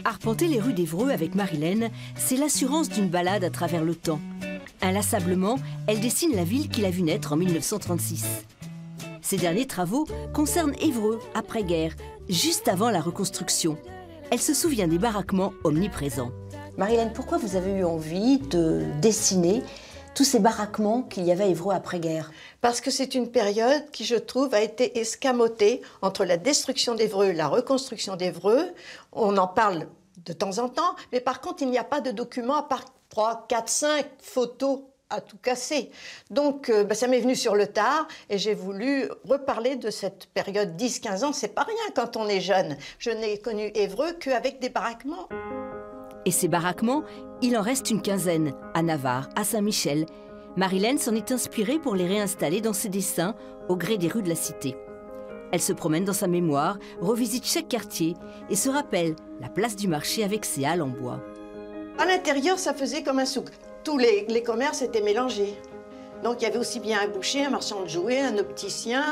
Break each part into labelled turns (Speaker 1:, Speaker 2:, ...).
Speaker 1: Arpenter les rues d'Évreux avec Marilène, c'est l'assurance d'une balade à travers le temps. Inlassablement, elle dessine la ville qu'il a vue naître en 1936. Ses derniers travaux concernent Évreux après-guerre, juste avant la reconstruction. Elle se souvient des baraquements omniprésents.
Speaker 2: Marilène, pourquoi vous avez eu envie de dessiner tous ces baraquements qu'il y avait à Évreux après-guerre?
Speaker 3: Parce que c'est une période qui, je trouve, a été escamotée entre la destruction d'Évreux et la reconstruction d'Évreux. On en parle de temps en temps, mais par contre, il n'y a pas de documents à part 3, 4, 5 photos à tout casser. Donc, ça m'est venu sur le tard et j'ai voulu reparler de cette période 10-15 ans. C'est pas rien quand on est jeune. Je n'ai connu Évreux qu'avec des baraquements.
Speaker 1: Et ces baraquements, il en reste une quinzaine, à Navarre, à Saint-Michel. Marilène s'en est inspirée pour les réinstaller dans ses dessins, au gré des rues de la cité. Elle se promène dans sa mémoire, revisite chaque quartier et se rappelle la place du marché avec ses halles en bois.
Speaker 3: À l'intérieur, ça faisait comme un souk. Tous les commerces étaient mélangés. Donc, il y avait aussi bien un boucher, un marchand de jouets, un opticien.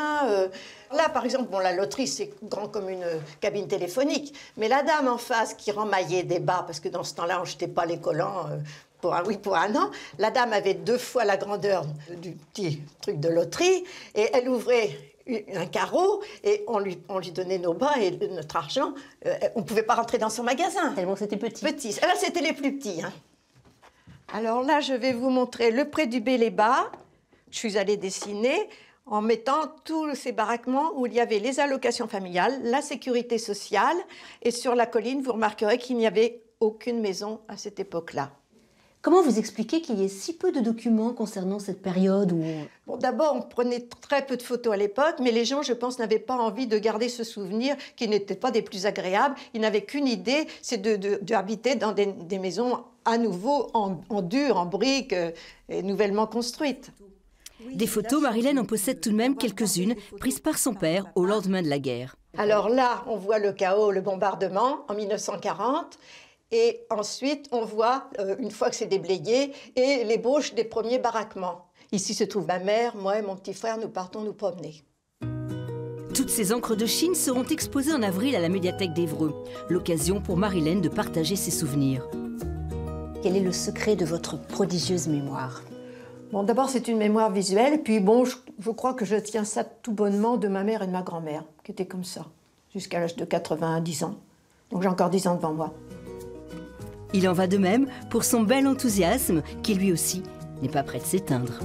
Speaker 3: Là, par exemple, bon, la loterie, c'est grand comme une cabine téléphonique. Mais la dame en face qui remaillait des bas, parce que dans ce temps-là, on ne jetait pas les collants pour un oui, pour un non. La dame avait 2 fois la grandeur du petit truc de loterie. Et elle ouvrait un carreau et on lui donnait nos bas et notre argent. On ne pouvait pas rentrer dans son magasin.
Speaker 2: Tellement c'était petit.
Speaker 3: Petit. Là, c'était les plus petits. Hein. Alors là, je vais vous montrer le pré du Bé-les-Bas. Je suis allée dessiner en mettant tous ces baraquements où il y avait les allocations familiales, la sécurité sociale. Et sur la colline, vous remarquerez qu'il n'y avait aucune maison à cette époque-là.
Speaker 2: Comment vous expliquez qu'il y ait si peu de documents concernant cette période où...
Speaker 3: Bon, d'abord, on prenait très peu de photos à l'époque, mais les gens, je pense, n'avaient pas envie de garder ce souvenir qui n'était pas des plus agréables. Ils n'avaient qu'une idée, c'est d'habiter dans des maisons à nouveau en dur, en briques, et nouvellement construites.
Speaker 1: Des photos, Marilène en possède tout de même quelques-unes, prises par son père au lendemain de la guerre.
Speaker 3: Alors là, on voit le chaos, le bombardement en 1940. Et ensuite, on voit, une fois que c'est déblayé, et l'ébauche des premiers baraquements. Ici se trouve ma mère, moi et mon petit frère, nous partons nous promener.
Speaker 1: Toutes ces encres de Chine seront exposées en avril à la médiathèque d'Évreux. L'occasion pour Marilène de partager ses souvenirs.
Speaker 2: Quel est le secret de votre prodigieuse mémoire?
Speaker 3: Bon, d'abord, c'est une mémoire visuelle, puis bon, je crois que je tiens ça tout bonnement de ma mère et de ma grand-mère, qui étaient comme ça, jusqu'à l'âge de 90 ans. Donc j'ai encore 10 ans devant moi.
Speaker 1: Il en va de même pour son bel enthousiasme qui lui aussi n'est pas prêt de s'éteindre.